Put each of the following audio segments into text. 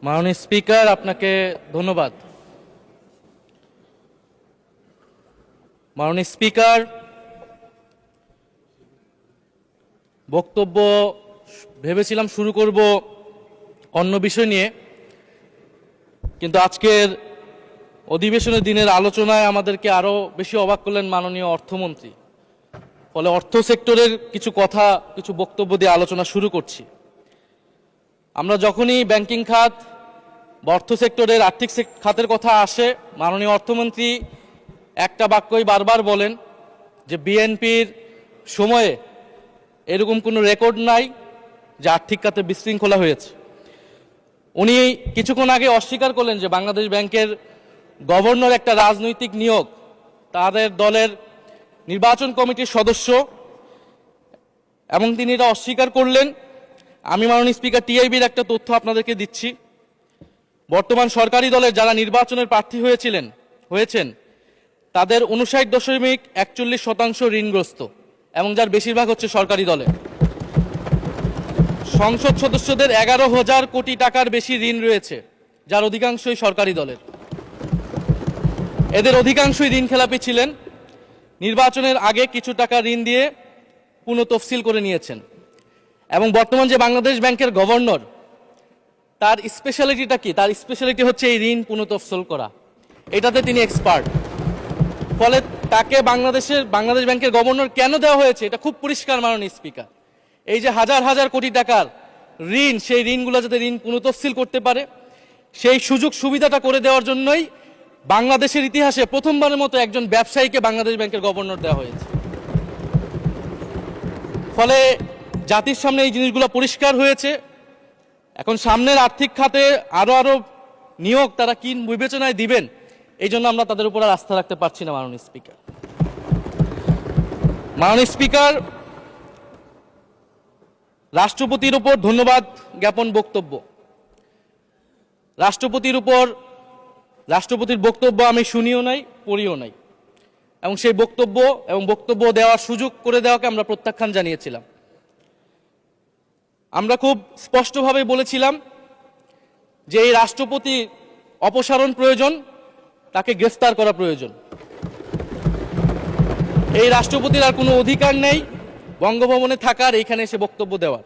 মাননীয় স্পিকার, আপনাকে ধন্যবাদ। মাননীয় স্পিকার, বক্তব্য ভেবেছিলাম শুরু করব অন্য বিষয় নিয়ে, কিন্তু আজকের অধিবেশনের দিনের আলোচনায় আমাদেরকে আরও বেশি অবাক করলেন মাননীয় অর্থমন্ত্রী। ফলে অর্থ সেক্টরের কিছু বক্তব্য দিয়ে আলোচনা শুরু করছি। আমরা যখনই ব্যাংকিং খাত বা অর্থ সেক্টরের আর্থিক খাতের কথা আসে, মাননীয় অর্থমন্ত্রী একটা বাক্যই বারবার বলেন যে বিএনপির সময়ে এরকম কোনো রেকর্ড নাই যে আর্থিক খাতে বিশৃঙ্খলা হয়েছে। উনি কিছুক্ষণ আগে অস্বীকার করলেন যে বাংলাদেশ ব্যাংকের গভর্নর একটা রাজনৈতিক নিয়োগ, তাদের দলের নির্বাচন কমিটির সদস্য, এবং তিনি এটা অস্বীকার করলেন। আমি মাননীয় স্পিকার টিআইবির একটা তথ্য আপনাদেরকে দিচ্ছি। বর্তমান সরকারি দলের যারা নির্বাচনের প্রার্থী হয়েছেন তাদের 59.41% ঋণগ্রস্ত, এবং যার বেশিরভাগ হচ্ছে সরকারি দলে। সংসদ সদস্যদের 11,000 কোটি টাকার বেশি ঋণ রয়েছে, যার অধিকাংশই সরকারি দলের। এদের অধিকাংশই ঋণ খেলাপি ছিলেন, নির্বাচনের আগে কিছু টাকা ঋণ দিয়ে পুনঃতফসিল করে নিয়েছেন। এবং বর্তমান যে বাংলাদেশ ব্যাংকের গভর্নর, তার স্পেশালিটিটা কি? তার স্পেশালিটি হচ্ছে এই ঋণ পুনঃতফসিল করা, এটাতে তিনি এক্সপার্ট। ফলে তাকে বাংলাদেশ ব্যাংকের গভর্নর কেন দেওয়া হয়েছে এটা খুব পরিষ্কার মাননীয় স্পিকার। এই যে হাজার হাজার কোটি টাকার ঋণ, সেই ঋণগুলো যাতে ঋণ পুনঃতফসিল করতে পারে, সেই সুযোগ সুবিধাটা করে দেওয়ার জন্যই বাংলাদেশের ইতিহাসে প্রথমবারের মতো একজন ব্যবসায়ীকে বাংলাদেশ ব্যাংকের গভর্নর দেওয়া হয়েছে। ফলে জাতির সামনে এই জিনিসগুলো পরিষ্কার হয়েছে। এখন সামনের আর্থিক খাতে আরো নিয়োগ তারা কি বিবেচনায় দিবেন, এই জন্য আমরা তাদের উপর আর আস্থা রাখতে পারছি না মাননীয় স্পিকার। মাননীয় স্পিকার, রাষ্ট্রপতির উপর ধন্যবাদ জ্ঞাপন বক্তব্য। রাষ্ট্রপতির বক্তব্য আমি শুনিও নাই, পড়িও নাই, এবং সেই বক্তব্য দেওয়ার সুযোগ করে দেওয়াকে আমরা প্রত্যাখ্যান জানিয়েছিলাম। আমরা খুব স্পষ্টভাবে বলেছিলাম যে এই রাষ্ট্রপতি অপসারণ প্রয়োজন, তাকে গ্রেফতার করা প্রয়োজন। এই রাষ্ট্রপতির আর কোনো অধিকার নেই বঙ্গভবনে থাকার, এইখানে এসে বক্তব্য দেওয়ার।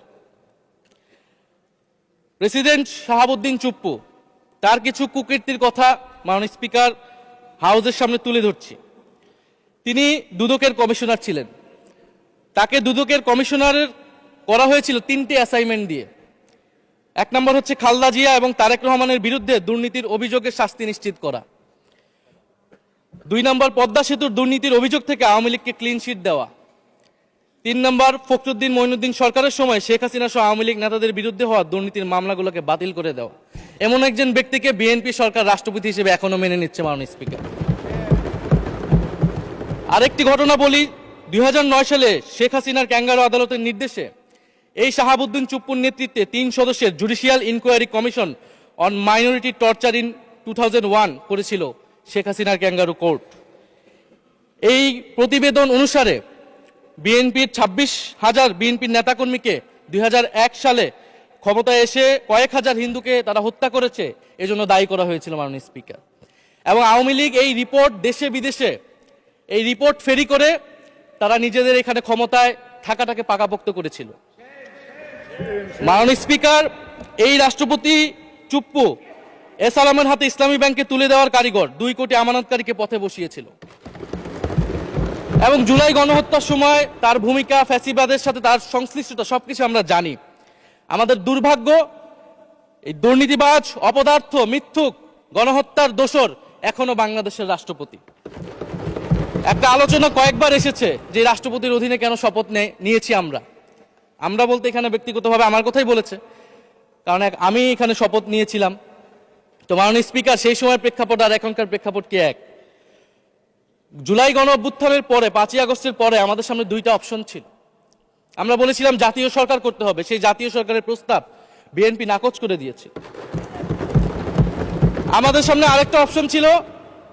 প্রেসিডেন্ট শাহাবুদ্দিন চুপ্পু, তার কিছু কুকীর্তির কথা মাননীয় স্পিকার হাউসের সামনে তুলে ধরছি। তিনি দুদকের কমিশনার ছিলেন। তাকে দুদকের কমিশনারের করা হয়েছিল 3টে অ্যাসাইনমেন্ট দিয়ে। 1 নম্বর হচ্ছে খালেদা জিয়া এবং তারেক রহমানের বিরুদ্ধে দুর্নীতির অভিযোগের শাস্তি নিশ্চিত করা। 2 নম্বর পদ্মা সেতুর দুর্নীতির অভিযোগ থেকে আওয়ামী লীগকে ক্লিন শিট দেওয়া। 3 নম্বর ফখরুদ্দিন মঈনুদ্দিন সরকারের সময় শেখ হাসিনা সহ আওয়ামী লীগ নেতাদের বিরুদ্ধে হওয়া দুর্নীতির মামলাগুলোকে বাতিল করে দেওয়া। এমন একজন ব্যক্তিকে বিএনপি সরকার রাষ্ট্রপতি হিসেবে এখনো মেনে নিচ্ছে মাননীয় স্পিকার। আরেকটি ঘটনা বলি, 2009 সালে শেখ হাসিনার ক্যাঙ্গারু আদালতের নির্দেশে এই শাহাবুদ্দিন চুপ্পুর নেতৃত্বে 3 সদস্যের judicial inquiry commission on minority torture in 2001 করেছিল শেখ হাসিনার ক্যাঙ্গারু কোর্ট। এই প্রতিবেদন অনুসারে বিএনপির 26,000 বিএনপির নেতাকর্মীকে 2001 সালে ক্ষমতায় এসে কয়েক হাজার হিন্দুকে তারা হত্যা করেছে, এজন্য দায়ী করা হয়েছিল মাননীয় স্পিকার। এবং আওয়ামী লীগ এই রিপোর্ট দেশে বিদেশে এই রিপোর্ট ফেরি করে তারা নিজেদের এখানে ক্ষমতায় থাকাটাকে পাকাপোক্ত করেছিল। মাননীয় স্পিকার, এই রাষ্ট্রপতি চুপ্পু এস আলমের হাতে ইসলামী ব্যাংকে তুলে দেওয়ার কারিগর, 2 কোটি আমানতকারীকে পথে বসিয়েছিল। এবং জুলাই গণহত্যার সময় তার ভূমিকা, ফ্যাসিবাদের সাথে তার সংশ্লিষ্টতা সবকিছু আমরা জানি। আমাদের দুর্ভাগ্য, এই দুর্নীতিবাজ, অপদার্থ, মিথ্যুক, গণহত্যার দোষর এখনো বাংলাদেশের রাষ্ট্রপতি। একটা আলোচনা কয়েকবার এসেছে যে রাষ্ট্রপতির অধীনে কেন শপথ নিয়েছি আমরা বলতে এখানে ব্যক্তিগতভাবে আমার কথাই বলেছে, কারণ আমি এখানে শপথ নিয়েছিলাম। তো মাননীয় স্পিকার, সেই সময়ের প্রেক্ষাপট আর এখনকার প্রেক্ষাপট কি এক? জুলাই গণ অভ্যুত্থানের পরে, 5ই আগস্টের পরে আমাদের সামনে 2টা অপশন ছিল। আমরা বলেছিলাম জাতীয় সরকার করতে হবে, সেই জাতীয় সরকারের প্রস্তাব বিএনপি নাকচ করে দিয়েছে। আমাদের সামনে আরেকটা অপশন ছিল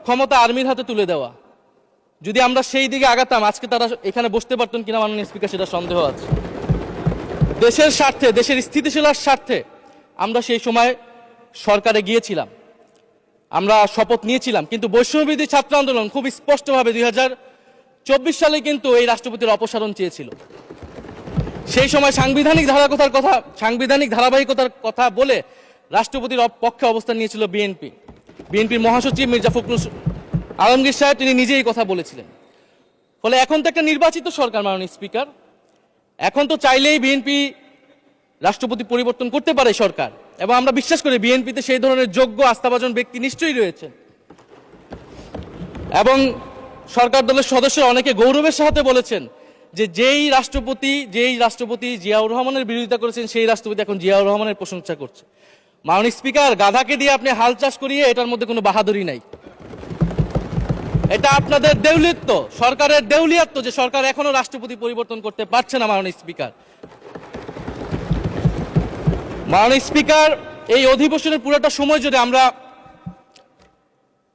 ক্ষমতা আর্মির হাতে তুলে দেওয়া। যদি আমরা সেই দিকে আগাতাম, আজকে তারা এখানে বসতে পারতেন কিনা মাননীয় স্পিকার সেটা সন্দেহ আছে। দেশের স্বার্থে, দেশের স্থিতিশীলতার স্বার্থে আমরা সেই সময় সরকারে গিয়েছিলাম, আমরা শপথ নিয়েছিলাম, কিন্তু বৈষম্যবিরোধী ছাত্র আন্দোলন খুব স্পষ্টভাবে 2024 সালে কিন্তু এই রাষ্ট্রপতির অপসারণ চেয়েছিল। সেই সময় সাংবিধানিক ধারাবাহিকতার কথা বলে রাষ্ট্রপতির পক্ষে অবস্থান নিয়েছিল বিএনপির মহাসচিব মির্জা ফখরুল আলমগীর সাহেব, তিনি নিজেই কথা বলেছিলেন। ফলে এখন তো একটা নির্বাচিত সরকার মাননীয় স্পিকার, এখন তো চাইলেই বিএনপি রাষ্ট্রপতি পরিবর্তন করতে পারে সরকার, এবং আমরা বিশ্বাস করি বিএনপিতে সেই ধরনের যোগ্য আস্থাভাজন ব্যক্তি নিশ্চয়ই রয়েছেন। এবং সরকার দলের সদস্যরা অনেকে গৌরবের সাথে বলেছেন যে যেই রাষ্ট্রপতি জিয়াউর রহমানের বিরোধিতা করেছেন সেই রাষ্ট্রপতি এখন জিয়াউর রহমানের প্রশংসা করছে। মাননীয় স্পিকার, গাধাকে দিয়ে আপনি হাল চাষ করিয়ে এটার মধ্যে কোনো বাহাদুরি নাই। এটা আপনাদের দেউলিয়ত্ব, সরকারের দেউলিয়াত্ব যে সরকার এখনো রাষ্ট্রপতি পরিবর্তন করতে পারছে না। মাননীয় স্পিকার, এই অধিবেশনের পুরোটা সময় জুড়ে আমরা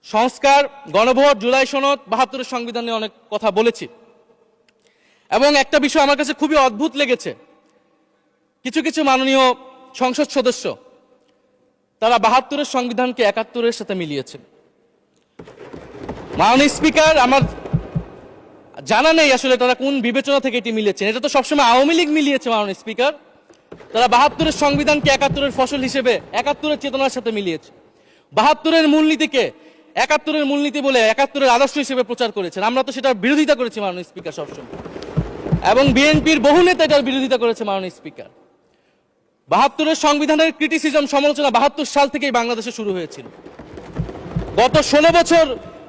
সংস্কার, গণভোট, জুলাই সনদ, 72-এর সংবিধান নিয়ে অনেক কথা বলেছি। এবং একটা বিষয় আমার কাছে খুবই অদ্ভুত লেগেছে, কিছু মাননীয় সংসদ সদস্য তারা 72-এর সংবিধানকে 71-এর সাথে মিলিয়েছেন। মাননীয় স্পিকার, আমার জানা নেই আসলে তারা কোন বিবেচনা থেকে এটি মিলিয়েছেন। এটা তো সবসময় আওয়ামী লীগ মিলিয়েছে মাননীয় স্পিকার। তারা 72-এর সংবিধানকে 71-এর ফসল হিসেবে 71-এর চেতনার সাথে মিলিয়েছে। 72-এর মূলনীতিকে 71-এর মূলনীতি বলে 71-এর আদর্শ হিসেবে প্রচার করেছেন। আমরা তো সেটার বিরোধিতা করেছি মাননীয় স্পিকার সবসময়, এবং বিএনপির বহু নেতা এটার বিরোধিতা করেছে মাননীয় স্পিকার। 72-এর সংবিধানের ক্রিটিসিজম, সমালোচনা 72 সাল থেকেই বাংলাদেশে শুরু হয়েছিল। গত 16 বছর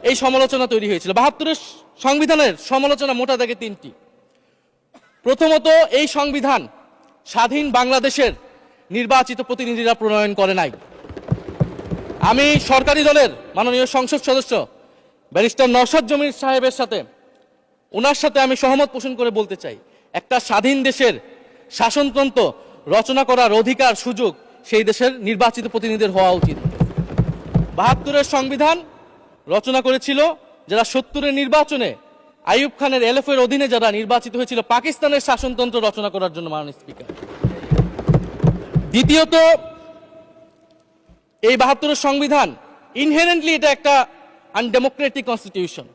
এই সমালোচনা তৈরি হয়েছিল। 72-এর সংবিধানের সমালোচনা মোটা দাগে তিনটি। প্রথমত, এই সংবিধান স্বাধীন বাংলাদেশের নির্বাচিত প্রতিনিধিরা প্রণয়ন করে নাই। আমি সরকারি দলের মাননীয় সংসদ সদস্য ব্যারিস্টার নওশাদ জমির সাহেবের সাথে, ওনার সাথে আমি সহমত পোষণ করে বলতে চাই, একটা স্বাধীন দেশের শাসনতন্ত্র রচনা করার অধিকার, সুযোগ সেই দেশের নির্বাচিত প্রতিনিধিদের হওয়া উচিত। 72-এর সংবিধান রচনা করেছিল যারা 70-এর নির্বাচনে আইয়ুব খানের এলএফের অধীনে যারা নির্বাচিত হয়েছিল পাকিস্তানের শাসনতন্ত্র রচনা করার জন্য মাননীয় স্পিকার। দ্বিতীয়ত, এই 72-এর সংবিধান ইনহেরেন্টলি এটা একটা আনডেমোক্রেটিক কনস্টিটিউশন।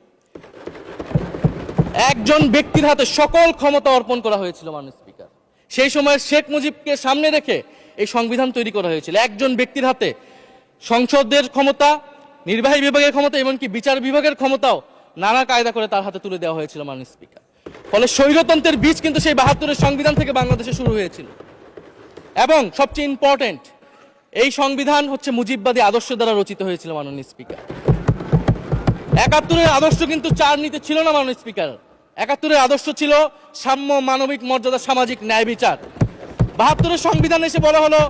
একজন ব্যক্তির হাতে সকল ক্ষমতা অর্পণ করা হয়েছিল মাননীয় স্পিকার। সেই সময় শেখ মুজিবকে সামনে রেখে এই সংবিধান তৈরি করা হয়েছিল। একজন ব্যক্তির হাতে সংসদের ক্ষমতা, নির্বাহী বিভাগের ক্ষমতা, এমনকি বিচার বিভাগের ক্ষমতাও নানা কায়দা করে তার হাতে তুলে দেওয়া হয়েছিল মাননীয় স্পিকার। ফলে স্বৈরতন্ত্রের বীজ কিন্তু সেই 72-এর সংবিধান থেকে বাংলাদেশে শুরু হয়েছিল। এবং সবচেয়ে ইম্পর্টেন্ট, এই সংবিধান হচ্ছে মুজিববাদী আদর্শ দ্বারা রচিত হয়েছিল মাননীয় স্পিকার। 71-এর আদর্শ কিন্তু চার নীতি ছিল না মাননীয় স্পিকার। 71-এর আদর্শ ছিল সাম্য, মানবিক মর্যাদা, সামাজিক ন্যায় বিচার। 72-এর সংবিধান এসে বলা হলো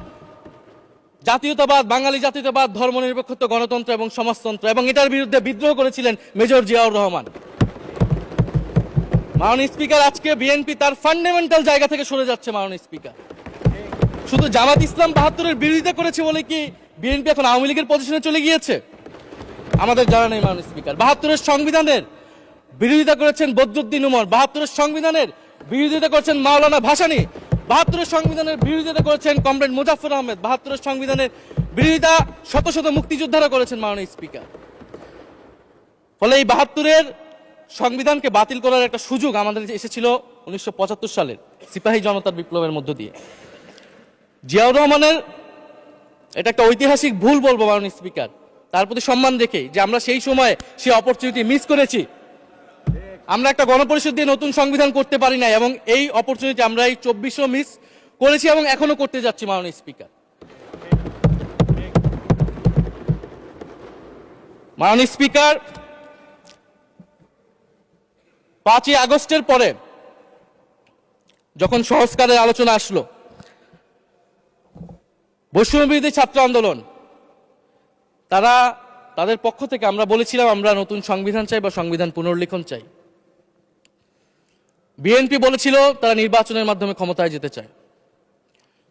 জাতীয়তাবাদ, বাঙালি জাতীয়তাবাদ, ধর্মনিরপেক্ষত্ব, গণতন্ত্র এবং সমাজতন্ত্র, এবং এটার বিরুদ্ধে বিদ্রোহ করেছিলেন মেজর জিয়াউর রহমান। মাননীয় স্পিকার, আজকে বিএনপি তার ফান্ডামেন্টাল জায়গা থেকে সরে যাচ্ছে মাননীয় স্পিকার। শুধু জামাত ইসলাম 72-এর বিরোধিতা করেছে বলে কি বিএনপি এখন আওয়ামী লীগের পজিশনে চলে গিয়েছে? আমাদের জানা নেই মাননীয় স্পিকার। 72-এর সংবিধানের বিরোধিতা করেছেন বদরুদ্দিন উমর, 72-এর সংবিধানের বিরোধিতা করেছেন মাওলানা ভাসানী, 72-এর সংবিধানের বিরোধিতা করেছেন কমরেড মুজাফফর আহমেদ, 72-এর সংবিধানের বিরোধিতা শত শত মুক্তিযোদ্ধারা করেছেন মাননীয় স্পিকার। ফলে এই 72-এর সংবিধানকে বাতিল করার একটা সুযোগ আমাদের এসেছিল 1975 সালের সিপাহী জনতার বিপ্লবের মধ্য দিয়ে। জিয়াউর রহমানের এটা একটা ঐতিহাসিক ভুল বলবো মাননীয় স্পিকার, তার প্রতি সম্মান রেখে, যে আমরা সেই সময় সেই অপরচুনিটি মিস করেছি। আমরা একটা গণপরিষদ দিয়ে নতুন সংবিধান করতে পারি না, এবং এই অপরচুনিটি আমরা এই 24-ও মিস করেছি এবং এখনো করতে যাচ্ছি মাননীয় স্পিকার। মাননীয় স্পিকার, 5ই আগস্টের পরে যখন সংস্কারের আলোচনা আসলো, বৈষম্যবিরোধী ছাত্র আন্দোলন তাদের পক্ষ থেকে আমরা বলেছিলাম আমরা নতুন সংবিধান চাই বা সংবিধান পুনর্লিখন চাই। বিএনপি বলেছিল তারা নির্বাচনের মাধ্যমে ক্ষমতায় যেতে চায়।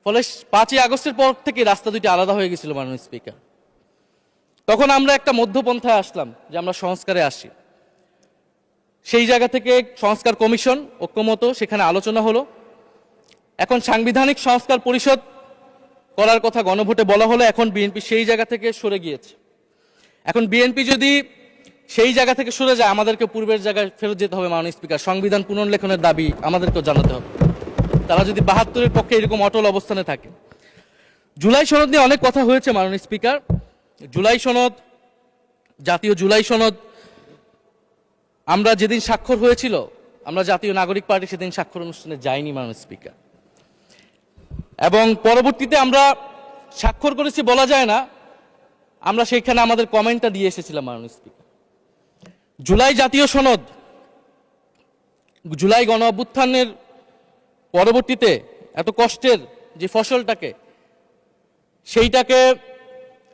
ফলে 5ই আগস্টের পর থেকে রাস্তা দুটি আলাদা হয়ে গেছিল মাননীয় স্পিকার। তখন আমরা একটা মধ্যপন্থায় আসলাম যে আমরা সংস্কারে আসি। সেই জায়গা থেকে সংস্কার কমিশন ঐক্যমত, সেখানে আলোচনা হলো। এখন সাংবিধানিক সংস্কার পরিষদ করার কথা গণভোটে বলা হলো, এখন বিএনপি সেই জায়গা থেকে সরে গিয়েছে। এখন বিএনপি যদি সেই জায়গা থেকে সরে যায়, আমাদেরকে পূর্বের জায়গায় ফেরত যেতে হবে। মাননীয় স্পিকার, সংবিধান পুনর্লেখনের দাবি আমাদেরকেও জানাতে হবে। তারা যদি ৭২-এর পক্ষে এরকম অটল অবস্থানে থাকে। জুলাই সনদ নিয়ে অনেক কথা হয়েছে মাননীয় স্পিকার। জুলাই সনদ, জাতীয় জুলাই সনদ, আমরা যেদিন স্বাক্ষর হয়েছিল, আমরা জাতীয় নাগরিক পার্টি সেদিন স্বাক্ষর অনুষ্ঠানে যাইনি মাননীয় স্পিকার, এবং পরবর্তীতে আমরা স্বাক্ষর করেছি বলা যায় না, আমরা সেইখানে আমাদের কমেন্টটা দিয়ে এসেছিলাম মাননীয় স্পিকার। জুলাই জাতীয় সনদ, জুলাই গণ অভ্যুত্থানের পরবর্তীতে এত কষ্টের যে ফসলটাকে, সেইটাকে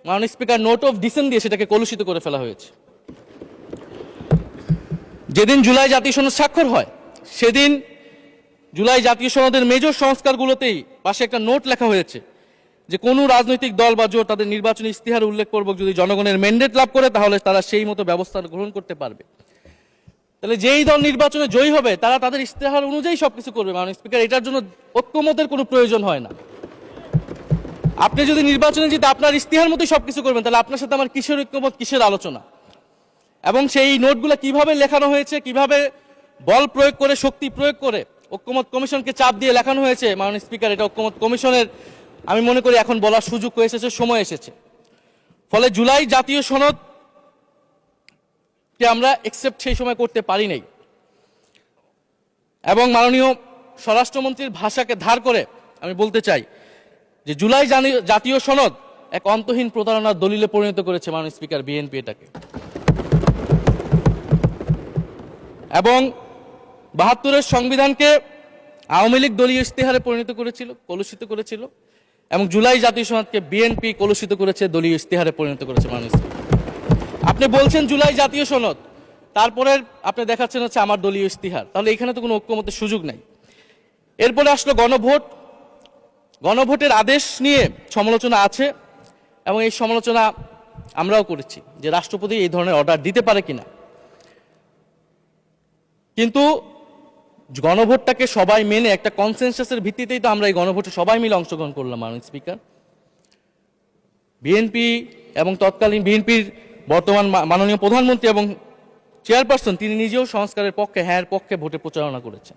মাননীয় স্পিকার নোট অফ ডিসেন্ট দিয়ে সেটাকে কলুষিত করে ফেলা হয়েছে। যেদিন জুলাই জাতীয় সনদ স্বাক্ষর হয়, সেদিন জুলাই জাতীয় সনদের মেজর সংস্কারগুলোতেই পাশে একটা নোট লেখা হয়েছে যে কোনো রাজনৈতিক দল বা জোট তাদের নির্বাচনী ইস্তিহার উল্লেখপূর্বক যদি জনগণের ম্যান্ডেট লাভ করে, তাহলে তারা সেই মতো ব্যবস্থা গ্রহণ করতে পারবে। তাহলে যেই দল নির্বাচনে জয়ী হবে, তারা তাদের ইস্তেহার অনুযায়ী সবকিছু করবে মাননীয় স্পিকার। এটার জন্য ঐক্যমতের কোনো প্রয়োজন হয় না। আপনি যদি নির্বাচনে জিতে আপনার ইস্তিহার মতোই সবকিছু করবেন, তাহলে আপনার সাথে আমার কিসের ঐক্যমত, কিসের আলোচনা? এবং সেই নোটগুলো কিভাবে লেখানো হয়েছে, কিভাবে বল প্রয়োগ করে, শক্তি প্রয়োগ করে ঐক্যমত কমিশনকে চাপ দিয়ে লেখানো হয়েছে মাননীয় স্পিকার, এটা ঐক্যমত কমিশনের আমি মনে করি এখন বলার সুযোগ হয়ে এসেছে, সময় এসেছে। ফলে জুলাই জাতীয় সনদ কে আমরা একসেপ্ট সেই সময় করতে পারি নাই, এবং মাননীয় স্বরাষ্ট্রমন্ত্রীর ভাষাকে ধার করে আমি বলতে চাই যে জুলাই জাতীয় সনদ এক অন্তহীন প্রতারণার দলিলে পরিণত করেছে মাননীয় স্পিকার বিএনপি এটাকে। এবং ৭২-এর সংবিধানকে আওয়ামী লীগ দলীয় ইস্তেহারে পরিণত করেছিল, কলুষিত করেছিল, এবং জুলাই জাতীয় সনদকে বিএনপি কলুষিত করেছে, দলীয় ইস্তেহারে পরিণত করেছে মাননীয় স্পিকার। আপনি বলছেন জুলাই জাতীয় সনদ, তারপরে আপনি দেখাচ্ছেন হচ্ছে আমার দলীয় ইস্তিহার, তাহলে এখানে তো কোনো ঐক্যমতের সুযোগ নাই। এরপরে আসলো গণভোট। গণভোটের আদেশ নিয়ে সমালোচনা আছে, এবং এই সমালোচনা আমরাও করেছি যে রাষ্ট্রপতি এই ধরনের অর্ডার দিতে পারে কিনা। কিন্তু গণভোটটাকে সবাই মেনে একটা কনসেনসাসের ভিত্তিতেই তো আমরা এই গণভোটে সবাই মিলে অংশগ্রহণ করলাম মাননীয় স্পিকার। বিএনপি এবং তৎকালীন বিএনপির বর্তমান মাননীয় প্রধানমন্ত্রী এবং চেয়ারপারসন, তিনি নিজেও সংস্কারের পক্ষে, হ্যাঁ পক্ষে ভোটে প্রচারণা করেছেন।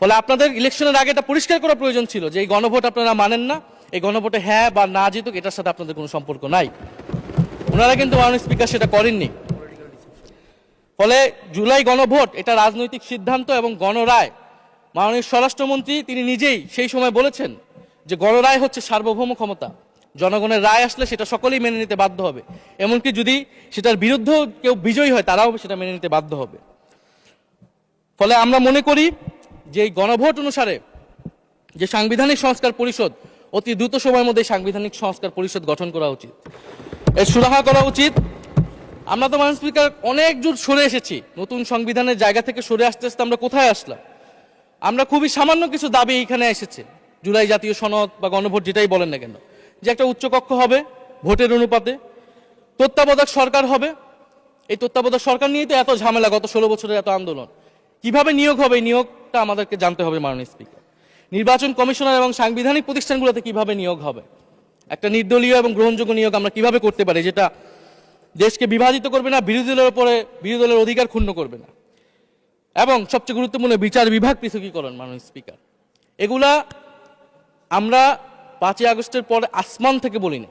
ফলে আপনাদের ইলেকশনের আগে এটা পরিষ্কার করা প্রয়োজন ছিল যে এই গণভোট আপনারা মানেন না, এই গণভোটে হ্যাঁ বা না জিতুক এটার সাথে আপনাদের কোনো সম্পর্ক নাই। ওনারা কিন্তু মাননীয় স্পিকার সেটা করেননি। ফলে জুলাই গণভোট এটা রাজনৈতিক সিদ্ধান্ত এবং গণরায়। মাননীয় স্বরাষ্ট্রমন্ত্রী তিনি নিজেই সেই সময় বলেছেন যে গণরায় হচ্ছে সার্বভৌম ক্ষমতা, জনগণের রায় আসলে সেটা সকলেই মেনে নিতে বাধ্য হবে, এমনকি যদি সেটার বিরুদ্ধেও কেউ বিজয়ী হয় তারাও সেটা মেনে নিতে বাধ্য হবে। ফলে আমরা মনে করি যে এই গণভোট অনুসারে যে সাংবিধানিক সংস্কার পরিষদ, অতি দ্রুত সময়ের মধ্যে সাংবিধানিক সংস্কার পরিষদ গঠন করা উচিত, এর সুরাহা করা উচিত। আমরা তো মাননীয় স্পিকার অনেক দূর সরে এসেছি, নতুন সংবিধানের জায়গা থেকে সরে আসতে আসতে আমরা কোথায় আসলাম? আমরা খুবই সামান্য কিছু দাবি এখানে এসেছে, জুলাই জাতীয় সনদ বা গণভোট যেটাই বলেন না কেন, যে একটা উচ্চকক্ষ হবে ভোটের অনুপাতে, তত্ত্বাবধায়ক সরকার হবে। এই তত্ত্বাবধায়ক সরকার নিয়েই তো এত ঝামেলা, গত 16 বছরের এত আন্দোলন। কিভাবে নিয়োগ হবে, এই নিয়োগটা আমাদেরকে জানতে হবে মাননীয় স্পিকার। নির্বাচন কমিশনার এবং সাংবিধানিক প্রতিষ্ঠানগুলোতে কিভাবে নিয়োগ হবে, একটা নির্দলীয় এবং গ্রহণযোগ্য নিয়োগ আমরা কিভাবে করতে পারি, যেটা দেশকে বিভাজিত করবে না, বিরোধী দলের উপরে বিরোধী দলের অধিকার ক্ষুণ্ণ করবে না, এবং সবচেয়ে গুরুত্বপূর্ণ বিচার বিভাগ পৃথকীকরণ মাননীয় স্পিকার। এগুলা আমরা 5ই আগস্টের পরে আসমান থেকে বলি না,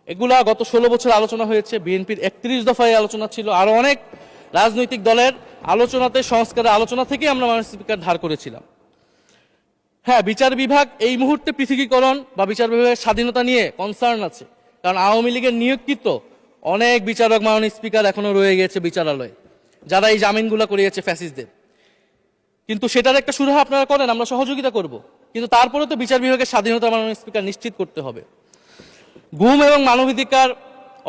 এগুলা গত 16 বছর আলোচনা হয়েছে। বিএনপির 31 দফায় আলোচনা ছিল, আরো অনেক রাজনৈতিক দলের আলোচনাতে, সংস্কারের আলোচনা থেকে আমরা মাননীয় স্পিকার ধার করেছিলাম। হ্যাঁ, বিচার বিভাগ এই মুহূর্তে পৃথকীকরণ বা বিচার বিভাগের স্বাধীনতা নিয়ে কনসার্ন আছে, কারণ আওয়ামী লীগের নিয়োগকৃত অনেক বিচারক মাননীয় স্পিকার এখনো রয়ে গেছে বিচারালয়ে, যারা এই জামিনগুলো করিয়েছে ফ্যাসিস্টদের। কিন্তু সেটার একটা সুরাহা আপনারা করেন, আমরা সহযোগিতা করব, কিন্তু তারপরে তো বিচার বিভাগের স্বাধীনতা মাননীয় স্পিকার নিশ্চিত করতে হবে। গুম এবং মানবাধিকার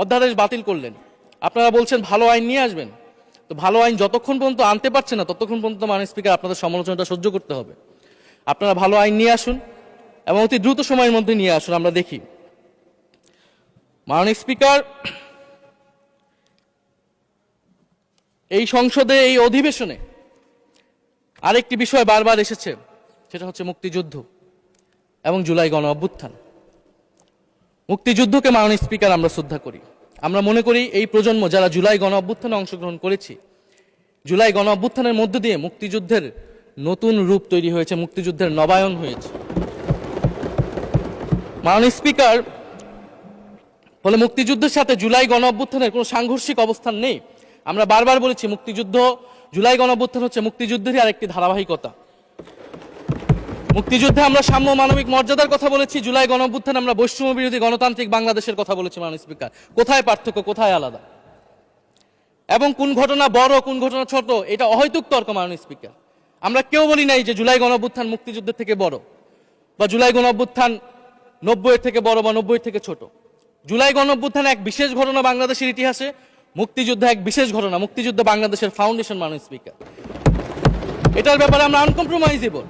অধ্যাদেশ বাতিল করলেন, আপনারা বলছেন ভালো আইন নিয়ে আসবেন। তো ভালো আইন যতক্ষণ পর্যন্ত আনতে পারছেন না, ততক্ষণ পর্যন্ত মাননীয় স্পিকার আপনাদের সমালোচনাটা সহ্য করতে হবে। আপনারা ভালো আইন নিয়ে আসুন এবং অতি দ্রুত সময়ের মধ্যে নিয়ে আসুন, আমরা দেখি। মাননীয় স্পিকার, এই সংসদে, এই অধিবেশনে আরেকটি বিষয় বারবার এসেছে, সেটা হচ্ছে মুক্তিযুদ্ধ এবং জুলাই গণ অভ্যুত্থান। মুক্তিযুদ্ধকে মাননীয় স্পিকার আমরা শ্রদ্ধা করি। আমরা মনে করি এই প্রজন্ম যারা জুলাই গণ অভ্যুত্থানে অংশগ্রহণ করেছি, জুলাই গণ অভ্যুত্থানের মধ্য দিয়ে মুক্তিযুদ্ধের নতুন রূপ তৈরি হয়েছে, মুক্তিযুদ্ধের নবায়ন হয়েছে। মাননীয় স্পিকার, ফলে মুক্তিযুদ্ধের সাথে জুলাই গণ অভ্যুত্থানের কোনো সাংঘর্ষিক অবস্থান নেই। আমরা বারবার বলেছি মুক্তিযুদ্ধ, জুলাই গণ অভ্যুত্থান হচ্ছে মুক্তিযুদ্ধেরই আরেকটি ধারাবাহিকতা। মুক্তিযুদ্ধে আমরা সাম্য মানবিক মর্যাদার কথা বলেছি, জুলাই গণ অভ্যুত্থানে আমরা বৈষম্য বিরোধী গণতান্ত্রিক বাংলাদেশের কথা বলেছি। মাননীয় স্পিকার, কোথায় পার্থক্য, কোথায় আলাদা, এবং কোন ঘটনা বড় কোন ঘটনা ছোট, এটা অহৈতুক তর্ক। মাননীয় স্পিকার, আমরা কেউ বলি নাই যে জুলাই গণ অভ্যুত্থান মুক্তিযুদ্ধের থেকে বড়, বা জুলাই গণ অভ্যুত্থান 90-এর থেকে বড় বা 90-এর থেকে ছোট। জুলাই গণ অভ্যুত্থান এক বিশেষ ঘটনা বাংলাদেশের ইতিহাসে, মুক্তিযুদ্ধ এক বিশেষ ঘটনা, মুক্তিযুদ্ধ বাংলাদেশের ফাউন্ডেশন। মাননীয় স্পিকার, এটার ব্যাপারে আমরা আনকম্প্রোমাইজেবল,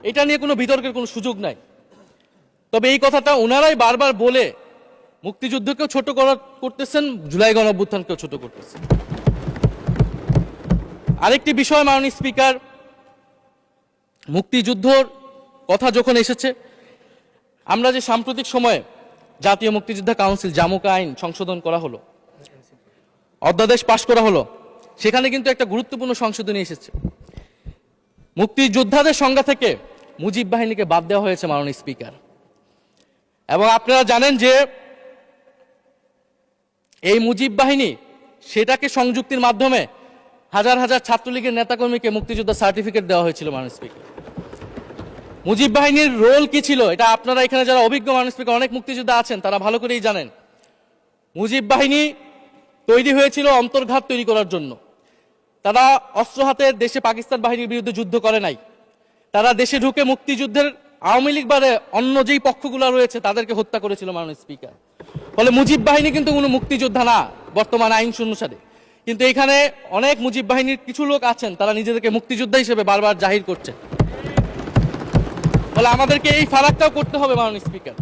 এটা নিয়ে কোনো বিতর্কের কোনো সুযোগ নাই। তবে এই কথাটা ওনারাই বারবার বলে মুক্তিযুদ্ধকেও ছোট করতেছেন, জুলাই গণ অভ্যুত্থানকেও ছোট করতেছেন। আরেকটি বিষয় মাননীয় স্পিকার, মুক্তিযুদ্ধর কথা যখন এসেছে, আমরা যে সাম্প্রতিক সময়ে জাতীয় মুক্তিযোদ্ধা কাউন্সিল জামুকা আইন সংশোধন করা হলো, অধ্যাদেশ পাশ করা হলো, সেখানে কিন্তু একটা গুরুত্বপূর্ণ সংশোধনী এসেছে। মুক্তিযোদ্ধাদের সংজ্ঞা থেকে মুজিব বাহিনীকে বাদ দেওয়া হয়েছে মাননীয় স্পিকার। এবং আপনারা জানেন যে এই মুজিব বাহিনী, সেটাকে সংযুক্তির মাধ্যমে হাজার হাজার ছাত্রলীগের নেতাকর্মীকে মুক্তিযোদ্ধা সার্টিফিকেট দেওয়া হয়েছিল। মাননীয় স্পিকার, মুজিব বাহিনীর রোল কি ছিল, এটা আপনারা এখানে যারা অভিজ্ঞ মাননীয় স্পিকার অনেক মুক্তিযোদ্ধা আছেন তারা ভালো করেই জানেন। মুজিব বাহিনী তৈরি হয়েছিল অন্তর্ঘাত তৈরি করার জন্য। তারা অস্ত্র হাতে দেশে পাকিস্তান বাহিনীর বিরুদ্ধে যুদ্ধ করে নাই, তারা দেশে ঢুকে মুক্তিযুদ্ধের আওয়ামী লীগ বারে অন্য যেই পক্ষগুলো রয়েছে তাদেরকে হত্যা করেছিল। মাননীয় স্পিকার, ফলে মুজিব বাহিনী কিন্তু কোনো মুক্তিযোদ্ধা না বর্তমান আইন অনুসারে। কিন্তু এখানে অনেক মুজিব বাহিনীর কিছু লোক আছেন, তারা নিজেদেরকে মুক্তিযোদ্ধা হিসেবে বারবার জাহির করছে। ফলে আমাদেরকে এই ফারাকটাও করতে হবে মাননীয় স্পিকার।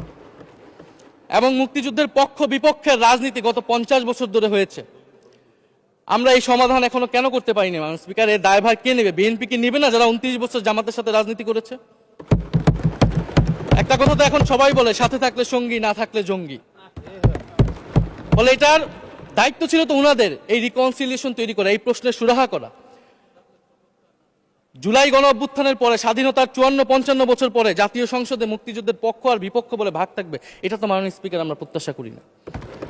এবং মুক্তিযুদ্ধের পক্ষ বিপক্ষের রাজনীতি গত 50 বছর ধরে হয়েছে, আমরা এই সমাধান এখনো কেন করতে পারিনি মাননীয় স্পিকার? এর দায়ভার কে নেবে? বিএনপি কি নেবে না, যারা 29 বছর জামাতের সাথে রাজনীতি করেছে? একটা কথা তো এখন সবাই বলে, সাথে থাকলে সঙ্গী, না থাকলে জঙ্গি। ফলে এটার দায়িত্ব ছিল তো উনাদের, এই রিকনসিলিয়েশন তৈরি করা, এই প্রশ্নের সুরাহা করা। জুলাই গণ অভ্যুত্থানের পরে, স্বাধীনতার 54-55 বছর পরে জাতীয় সংসদে মুক্তিযুদ্ধের পক্ষ আর বিপক্ষ বলে ভাগ থাকবে, এটা তো মাননীয় স্পিকার আমরা প্রত্যাশা করি না,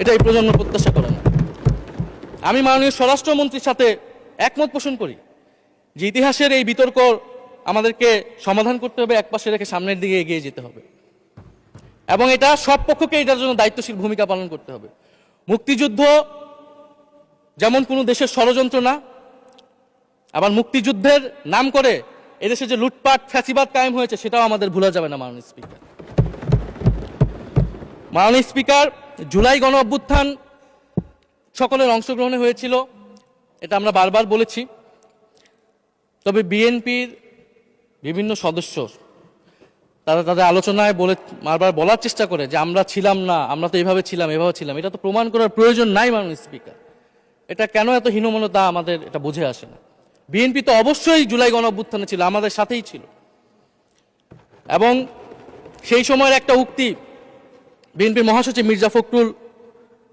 এটা এই প্রজন্ম প্রত্যাশা করে না। আমি মাননীয় স্বরাষ্ট্রমন্ত্রীর সাথে একমত পোষণ করি যে ইতিহাসের এই বিতর্ক আমাদেরকে সমাধান করতে হবে, একপাশে রেখে সামনের দিকে এগিয়ে যেতে হবে, এবং এটা সব পক্ষকে এটার জন্য দায়িত্বশীল ভূমিকা পালন করতে হবে। মুক্তিযুদ্ধ যেমন কোনো দেশের ষড়যন্ত্র না, আবার মুক্তিযুদ্ধের নাম করে এদেশে যে লুটপাট ফ্যাসিবাদ কায়েম হয়েছে সেটাও আমাদের ভুলা যাবে না। মাননীয় স্পিকার, মাননীয় স্পিকার, জুলাই গণ অভ্যুত্থান সকলের অংশগ্রহণে হয়েছিল, এটা আমরা বারবার বলেছি। তবে বিএনপির বিভিন্ন সদস্য তারা তাদের আলোচনায় বারবার বলার চেষ্টা করে যে আমরা ছিলাম না, আমরা তো এইভাবে ছিলাম, এভাবে ছিলাম। এটা তো প্রমাণ করার প্রয়োজন নাই মাননীয় স্পিকার। এটা কেন এত হীনমন্যতা আমাদের এটা বুঝে আসে না। বিএনপি তো অবশ্যই জুলাই গণ অভ্যুত্থানে ছিল, আমাদের সাথেই ছিল। এবং সেই সময়ের একটা উক্তি বিএনপির মহাসচিব মির্জা ফখরুল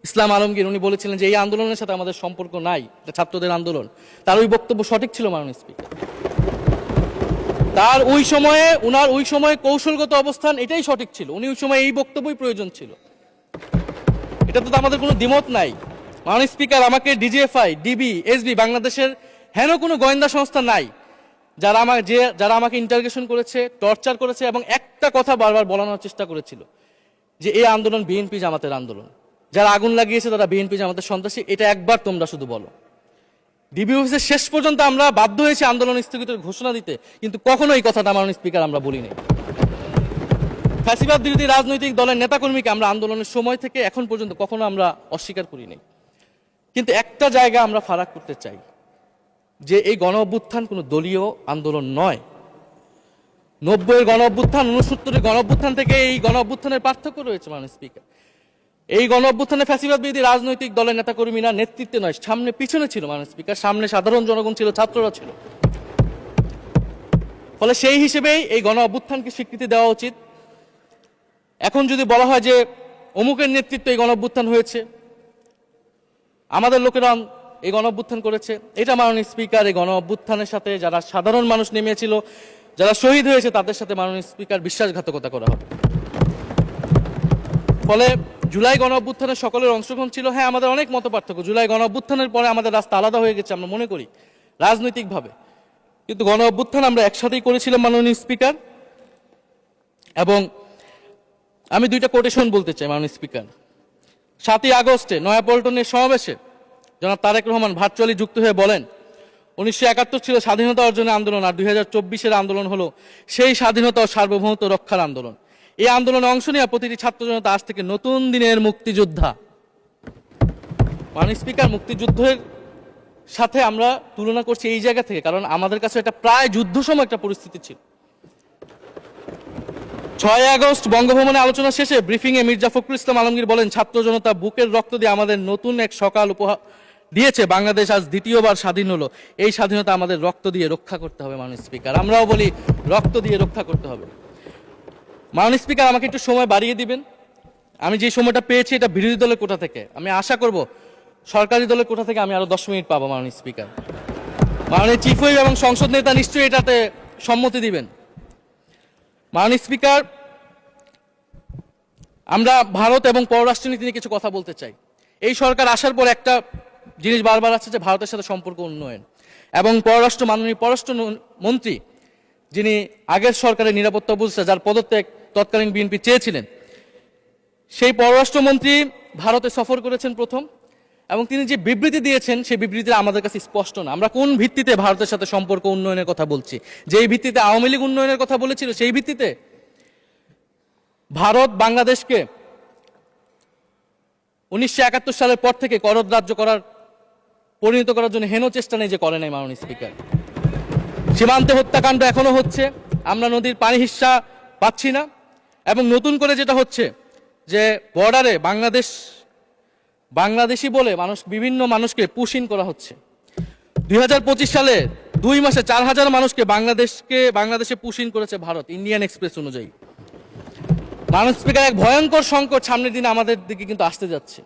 ইসলাম আলমগীর, উনি বলেছিলেন যে এই আন্দোলনের সাথে আমাদের সম্পর্ক নাই, এটা ছাত্রদের আন্দোলন। তার ওই বক্তব্য সঠিক ছিল মাননীয় স্পিকার। তার উনার ওই সময়ে কৌশলগত অবস্থান এটাই সঠিক ছিল, উনি ওই সময় এই বক্তব্যই প্রয়োজন ছিল, এটা তো আমাদের কোনো দ্বিমত নাই। মাননীয় স্পিকার, আমাকে ডিজিএফআই, ডিবি, এসবি, বাংলাদেশের হেন কোনো গোয়েন্দা সংস্থা নাই যারা আমাকে ইন্টারোগেশন করেছে, টর্চার করেছে, এবং একটা কথা বারবার বলানোর চেষ্টা করেছিল যে এই আন্দোলন বিএনপি জামাতের আন্দোলন, যারা আগুন লাগিয়েছে তারা বিএনপি জামাতের সন্ত্রাসী। এটা একবার তোমরা শুধু বলো। ডিবি অফিসের শেষ পর্যন্ত আমরা বাধ্য হয়েছি আন্দোলন স্থগিতের ঘোষণা দিতে, কিন্তু কখনো এই কথাটা মাননীয় স্পিকার আমরা বলিনি। ফ্যাসিবাদ বিরোধী রাজনৈতিক দলের নেতাকর্মীকে আমরা আন্দোলনের সময় থেকে এখন পর্যন্ত কখনো আমরা অস্বীকার করিনি। কিন্তু একটা জায়গা আমরা ফারাক করতে চাই, যে এই গণ অভ্যুত্থান কোনো দলীয় আন্দোলন নয়। 90-এর গণ অভ্যুত্থান, 69-এর গণ অভ্যুত্থান থেকে এই গণ অভ্যুত্থানের পার্থক্য রয়েছে মাননীয় স্পিকার। এই গণ অভ্যুত্থানে ফ্যাসিবাদ বিরোধী রাজনৈতিক দলের নেতাকর্মীরা নেতৃত্বে নয়, সামনে পিছনে ছিল মাননীয় স্পিকার। সামনে সাধারণ জনগণ ছিল, ছাত্ররা ছিল। ফলে সেই হিসেবেই এই গণ অভ্যুত্থানকে স্বীকৃতি দেওয়া উচিত। এখন যদি বলা হয় যে অমুকের নেতৃত্বে এই গণঅভ্যুত্থান হয়েছে, আমাদের লোকেরা এই গণঅভ্যুত্থান করেছে। এটা মাননীয় স্পিকার এই গণঅভ্যুত্থানের সাথে যারা সাধারণ মানুষ নেমেছিল, যারা শহীদ হয়েছে, তাদের সাথে মাননীয় স্পিকার বিশ্বাসঘাতকতা করা হবে। ফলে জুলাই গণঅভ্যুত্থানের সকলের অংশগ্রহণ ছিল। হ্যাঁ, আমাদের অনেক মতপার্থক্য। জুলাই গণঅভ্যুত্থানের পরে আমাদের রাস্তা আলাদা হয়ে গেছে আমরা মনে করি রাজনৈতিকভাবে, কিন্তু গণঅভ্যুত্থান আমরা একসাথেই করেছিলাম মাননীয় স্পিকার। এবং আমি দুইটা কোটেশন বলতে চাই মাননীয় স্পিকার। 7ই আগস্টে নয়াপল্টনের সমাবেশে জনাব তারেক রহমান ভার্চুয়ালি যুক্ত হয়ে বলেন, 1971 ছিল স্বাধীনতা অর্জনের আন্দোলন, আর 2024-এর আন্দোলন হলো সেই স্বাধীনতা ও সার্বভৌমত্ব রক্ষার আন্দোলন। এই আন্দোলনে অংশ নেওয়া প্রতিটি ছাত্র জনতা আজ থেকে নতুন দিনের মুক্তিযোদ্ধা। মাননীয় স্পিকার, মুক্তিযুদ্ধের সাথে আমরা তুলনা করছি এই জায়গা থেকে, কারণ আমাদের কাছে এটা প্রায় যুদ্ধ সময় একটা পরিস্থিতি ছিল। 6 আগস্ট বঙ্গভবনে আলোচনা শেষে ব্রিফিংয়ে মির্জা ফখরুল ইসলাম আলমগীর বলেন, ছাত্র জনতা বুকের রক্ত দিয়ে আমাদের নতুন এক সকাল উপহার দিয়েছে। বাংলাদেশ আজ দ্বিতীয়বার স্বাধীন হলো। এই স্বাধীনতা আমাদের রক্ত দিয়ে রক্ষা করতে হবে মাননীয় স্পিকার। আমরাও বলি রক্ত দিয়ে রক্ষা করতে হবে। মাননীয় স্পিকার, আমাকে একটু সময় বাড়িয়ে দিবেন। আমি যে সময়টা পেয়েছি এটা বিরোধী দলের কোটা থেকে, আমি আশা করব সরকারি দলের কোটা থেকে আমি আরো 10 মিনিট পাবো মাননীয় স্পিকার। মাননীয় চিফ হুইপ এবং সংসদ নেতা নিশ্চয়ই এটাতে সম্মতি দিবেন। মাননীয় স্পিকার, আমরা ভারত এবং পররাষ্ট্রনীতি নিয়ে কিছু কথা বলতে চাই। এই সরকার আসার পর একটা জিনিস বারবার আছে যে ভারতের সাথে সম্পর্ক উন্নয়ন, এবং মাননীয় পররাষ্ট্র মন্ত্রী যিনি আগের সরকারের নিরাপত্তা উপদেষ্টা, যার পদত্যাগ তৎকালীন বিএনপি চেয়েছিলেন, সেই পররাষ্ট্রমন্ত্রী ভারতে সফর করেছেন প্রথম, এবং তিনি যে বিবৃতি দিয়েছেন সেই বিবৃতি আমাদের কাছে স্পষ্ট না। আমরা কোন ভিত্তিতে ভারতের সাথে সম্পর্ক উন্নয়নের কথা বলছি? যেই ভিত্তিতে আওয়ামী লীগ উন্নয়নের কথা বলেছিল সেই ভিত্তিতে? ভারত বাংলাদেশকে 1971 সালের পর থেকে করদ রাজ্য পরিণত করার জন্য হেন চেষ্টা নেই যে করে নাই মাননীয় স্পিকার। সীমান্তে হত্যাকাণ্ড এখনো হচ্ছে, আমরা নদীর পানি হিস্সা পাচ্ছি না, এবং নতুন করে যেটা হচ্ছে যে বর্ডারে বাংলাদেশি বলে বিভিন্ন মানুষকে পুশ ইন করা হচ্ছে। 2025 সালে 2 মাসে 4000 মানুষকে বাংলাদেশে পুশ ইন করেছে ভারত, ইন্ডিয়ান এক্সপ্রেস অনুযায়ী। মাননীয় স্পিকার, এক ভয়ঙ্কর সংকট সামনের দিনে আমাদের দিকে কিন্তু আসতে যাচ্ছে।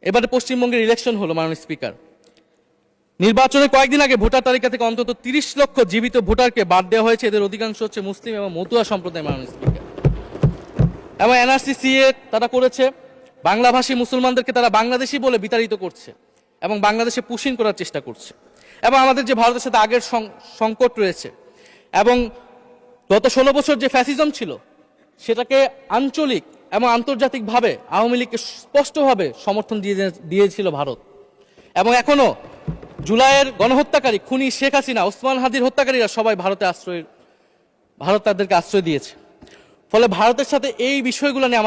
এবারে পশ্চিমবঙ্গের ইলেকশন হলো মাননীয় স্পিকার। নির্বাচনের কয়েকদিন আগে ভোটার তালিকা থেকে অন্তত 30 লক্ষ জীবিত ভোটারকে বাদ দেওয়া হয়েছে। এদের অধিকাংশ হচ্ছে মুসলিম এবং মতুয়া সম্প্রদায় মাননীয় স্পিকার। এবং এনআরসি তারা করেছে, বাংলাভাষী মুসলমানদেরকে তারা বাংলাদেশি বলে বিতাড়িত করছে এবং বাংলাদেশে পুশ ইন করার চেষ্টা করছে। এবং আমাদের যে ভারতের সাথে আগের সংকট রয়েছে, এবং গত 16 বছর যে ফ্যাসিজম ছিল সেটাকে আঞ্চলিক এবং আন্তর্জাতিকভাবে আওয়ামী লীগকে স্পষ্টভাবে সমর্থন দিয়েছিল ভারত। এবং এখনো জুলাইয়ের গণহত্যাকারী খুনি শেখ হাসিনা, ওসমান হাদির হত্যাকারীরা সবাই ভারত তাদেরকে আশ্রয় দিয়েছে। ফলে ভারতের সাথে এই বিষয়গুলো নিয়ে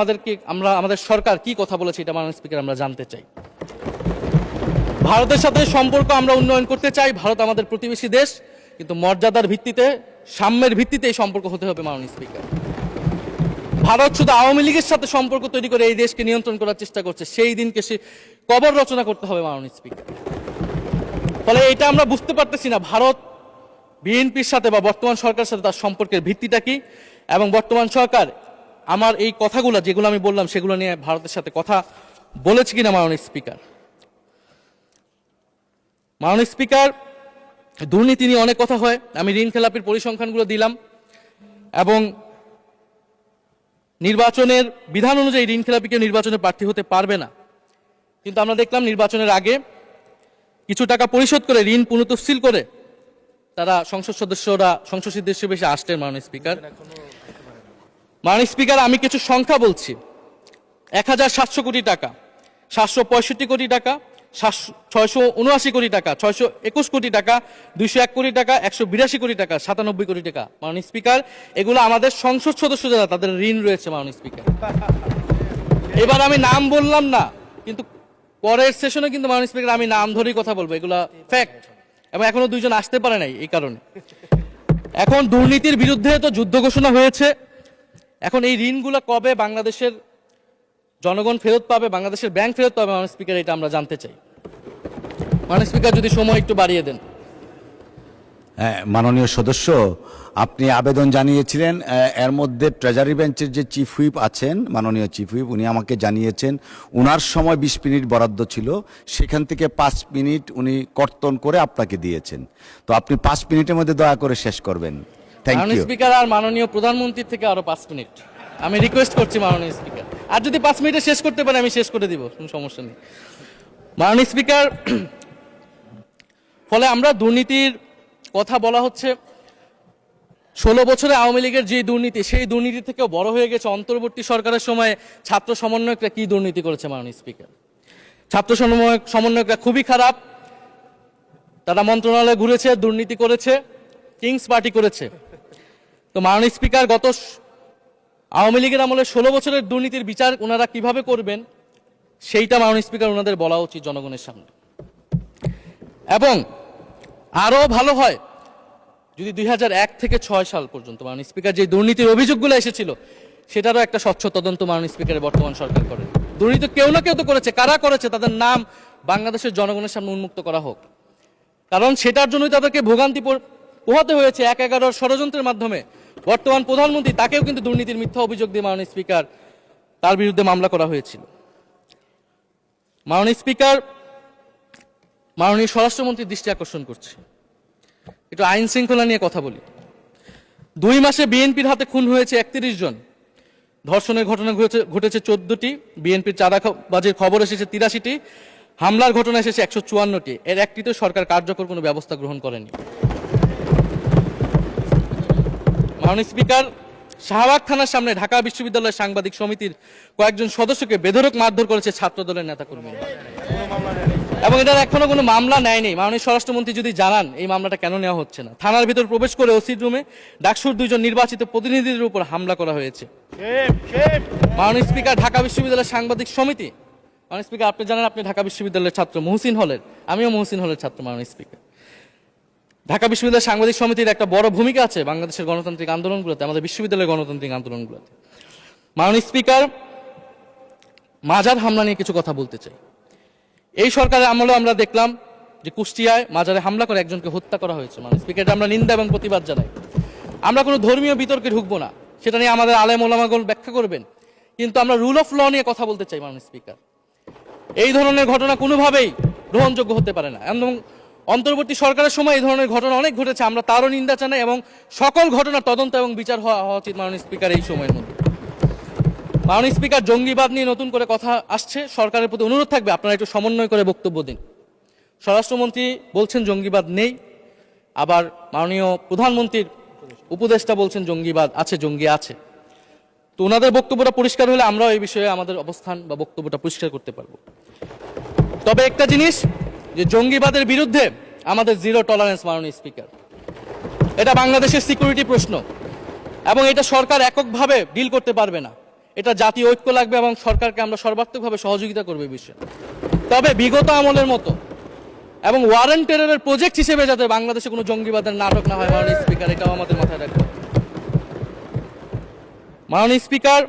আমাদের সরকার কি কথা বলেছে এটা মাননীয় স্পিকার আমরা জানতে চাই। ভারতের সাথে সম্পর্ক আমরা উন্নয়ন করতে চাই। ভারত আমাদের প্রতিবেশী দেশ, কিন্তু মর্যাদার ভিত্তিতে, সাম্যের ভিত্তিতে এই সম্পর্ক হতে হবে মাননীয় স্পিকার। ভারত শুধু আওয়ামী লীগের সাথে সম্পর্ক তৈরি করে এই দেশকে নিয়ন্ত্রণ করার চেষ্টা করছে, সেই দিনকে সে কবর রচনা করতে হবে মাননীয় স্পিকার। ফলে এটা আমরা বুঝতে পারতেছি না ভারত বিএনপির সাথে বা বর্তমান সরকারের সাথে তার সম্পর্কের ভিত্তিটা কি, এবং বর্তমান সরকার আমার এই কথাগুলো যেগুলো আমি বললাম সেগুলো নিয়ে ভারতের সাথে কথা বলেছে কিনা মাননীয় স্পিকার। মাননীয় স্পিকার, দুর্নীতি নিয়ে অনেক কথা হয়। আমি ঋণ খেলাপির পরিসংখ্যানগুলো দিলাম, এবং নির্বাচনের বিধান অনুযায়ী ঋণ খেলাপিকে নির্বাচনে প্রার্থী হতে পারবে না, কিন্তু আমরা দেখলাম নির্বাচনের আগে কিছু টাকা পরিশোধ করে ঋণ পুনঃতফসিল করে তারা সংসদ সদস্য বেশি আসতেন মাননীয় স্পিকার। মাননীয় স্পিকার, আমি কিছু সংখ্যা বলছি। 1700 কোটি টাকা, 765 কোটি টাকা, 679 কোটি টাকা, 621 কোটি টাকা, 201 কোটি টাকা, 182 কোটি টাকা, 97 কোটি টাকা। মাননীয় স্পিকার, এগুলো আমাদের সংসদ সদস্য যারা তাদের ঋণ রয়েছে মাননীয় স্পিকার। এবার আমি নাম বললাম না, কিন্তু পরের সেশনে কিন্তু মাননীয় স্পিকার আমি নাম ধরেই কথা বলবো, এগুলা ফ্যাক্ট। এবং এখনো 2 জন আসতে পারে নাই এই কারণে। এখন দুর্নীতির বিরুদ্ধে তো যুদ্ধ ঘোষণা হয়েছে, এখন এই ঋণগুলো কবে বাংলাদেশের জনগণ ফেরত পাবে, বাংলাদেশের ব্যাংক ফেরত পাবে মাননীয় স্পিকার, এটা আমরা জানতে চাই। মাননীয় স্পিকার, যদি সময় একটু বাড়িয়ে দেন। হ্যাঁ, মাননীয় সদস্য, আপনি আবেদন জানিয়েছিলেন, এর মধ্যে ট্রেজারি বেঞ্চের যে চিফ হুইপ আছেন, মাননীয় চিফ হুইপ, উনি আমাকে জানিয়েছেন উনার সময় 20 মিনিট বরাদ্দ ছিল, সেখান থেকে 5 মিনিট উনি কর্তন করে আপনাকে দিয়েছেন। তো আপনি 5 মিনিটের মধ্যে দয়া করে শেষ করবেন। থ্যাংক মাননীয় ইউ। স্পিকার, আর মাননীয় প্রধানমন্ত্রীর থেকে আরো 5 মিনিট আমি রিকোয়েস্ট করছি মাননীয় স্পিকার, আর যদি 5 মিনিটে শেষ করতে পারে আমি শেষ করে দিব, কোনো সমস্যা নেই। মাননীয় স্পিকার, ফলে আমরা দুর্নীতির কথা বলা হচ্ছে, 16 বছরে আওয়ামী লীগের যে দুর্নীতি, সেই দুর্নীতি থেকেও বড় হয়ে গেছে অন্তর্বর্তী সরকারের সময়ে ছাত্র সমন্বয়করা কি দুর্নীতি করেছে। মাননীয় স্পিকার, ছাত্র সমন্বয়করা খুবই খারাপ, তারা মন্ত্রণালয়ে ঘুরেছে, দুর্নীতি করেছে, কিংস পার্টি করেছে। তো মাননীয় স্পিকার, গত আওয়ামী লীগের আমলে 16 বছরের দুর্নীতির বিচার ওনারা কিভাবে করবেন সেইটা মাননীয় স্পিকার ওনাদের বলা উচিত জনগণের সামনে। এবং আরো ভালো হয় যদি 2001 থেকে 6 সাল পর্যন্ত মাননীয় স্পিকার যে দুর্নীতির অভিযোগগুলো এসেছিল সেটারও একটা স্বচ্ছ তদন্ত মাননীয় স্পিকারের বর্তমান সরকার করে। দুর্নীতি কেউ না কেউ তো করেছে, কারা করেছে তাদের নাম বাংলাদেশের জনগণের সামনে উন্মুক্ত করা হোক, কারণ সেটার জন্যই তাদেরকে ভোগান্তি পোহাতে হয়েছে 1/11 ষড়যন্ত্রের মাধ্যমে। বর্তমান প্রধানমন্ত্রী, তাকেও কিন্তু দুর্নীতির মিথ্যা অভিযোগ দিয়ে মাননীয় স্পিকার তার বিরুদ্ধে মামলা করা হয়েছিল। মাননীয় স্পিকার, মাননীয় স্বরাষ্ট্রমন্ত্রীর দৃষ্টি আকর্ষণ করছে, একটু আইন শৃঙ্খলা নিয়ে কথা বলি। 2 মাসে বিএনপির হাতে খুন হয়েছে 31 জন, ধর্ষণের ঘটনা ঘটেছে 14টি, বিএনপির চাঁদাবাজির খবর এসেছে 83টি, হামলার ঘটনা এসেছে 154টি। এর একটিতে সরকার কার্যকর কোনো ব্যবস্থা গ্রহণ করেনি। মাননীয় স্পিকার, শাহবাগ থানার সামনে ঢাকা বিশ্ববিদ্যালয়ের সাংবাদিক সমিতির কয়েকজন সদস্যকে বেধড়ক মারধর করেছে ছাত্র দলের নেতাকর্মীরা, এবং এটার এখনো কোনো মামলা নেয়নি। মাননীয় স্বরাষ্ট্রমন্ত্রী যদি জানান এই মামলাটা কেন নেওয়া হচ্ছে না। থানার ভিতর প্রবেশ করে ওসির রুমে ডাকসুর 2 জন নির্বাচিত প্রতিনিধিদের উপর হামলা করা হয়েছে। মাননীয় স্পিকার, ঢাকা বিশ্ববিদ্যালয়ের সাংবাদিক সমিতি, মাননীয় স্পিকার আপনি জানেন আপনি ঢাকা বিশ্ববিদ্যালয়ের ছাত্র, মহসিন হলের, আমিও মহসিন হলের ছাত্র। মাননীয় স্পিকার, ঢাকা বিশ্ববিদ্যালয়ের সাংবাদিক সমিতির একটা বড় ভূমিকা আছে বাংলাদেশের গণতান্ত্রিক আন্দোলনগুলোতে, আমাদের বিশ্ববিদ্যালয়ের গণতান্ত্রিক আন্দোলনগুলোতে। মাননীয় স্পিকার, মাজার হামলা নিয়ে কিছু কথা বলতে চাই। এই সরকারের আমলে আমরা দেখলাম যে কুষ্টিয়ায় মাজারে হামলা করে একজনকে হত্যা করা হয়েছে। মাননীয় স্পিকার, এটা আমরা নিন্দা এবং প্রতিবাদ জানাই। আমরা কোনো ধর্মীয় বিতর্কে ঢুকবো না, সেটা নিয়ে আমাদের আলেম ওলামাগণ ব্যাখ্যা করবেন, কিন্তু আমরা রুল অফ ল নিয়ে কথা বলতে চাই। মাননীয় স্পিকার, এই ধরনের ঘটনা কোনোভাবেই গ্রহণযোগ্য হতে পারে না, এবং অন্তর্বর্তী সরকারের সময় এই ধরনের ঘটনা অনেক ঘটেছে, আমরা তারও নিন্দা জানাই, এবং সকল ঘটনার তদন্ত এবং বিচার হওয়া উচিত মাননীয় স্পিকার এই সময়ের মধ্যে। মাননীয় স্পিকার, জঙ্গিবাদ নিয়ে নতুন করে কথা আসছে, সরকারের প্রতি অনুরোধ থাকবে আপনারা একটু সমন্বয় করে বক্তব্য দিন। স্বরাষ্ট্রমন্ত্রী বলছেন জঙ্গিবাদ নেই, আবার মাননীয় প্রধানমন্ত্রীর উপদেষ্টা বলছেন জঙ্গিবাদ আছে, জঙ্গি আছে। তো ওনাদের বক্তব্যটা পরিষ্কার হলে আমরাও এই বিষয়ে আমাদের অবস্থান বা বক্তব্যটা পরিষ্কার করতে পারবো। তবে একটা জিনিস, যে জঙ্গিবাদের বিরুদ্ধে আমাদের জিরো টলারেন্স। মাননীয় স্পিকার, এটা বাংলাদেশের সিকিউরিটি প্রশ্ন, এবং এটা সরকার এককভাবে ডিল করতে পারবে না, এটা জাতীয় ঐক্য লাগবে, এবং সরকারকে আমরা সর্বাত্মকভাবে সহযোগিতা করবে এই বিষয়ে। তবে বিগত আমলের মতো এবং ওয়ারেন্ট টেররের প্রজেক্ট হিসেবে যাতে বাংলাদেশে কোনো জঙ্গিবাদের নাটক না হয় মাননীয় স্পিকার, এটাও আমাদের মাথায় রাখবে। মাননীয় স্পিকার,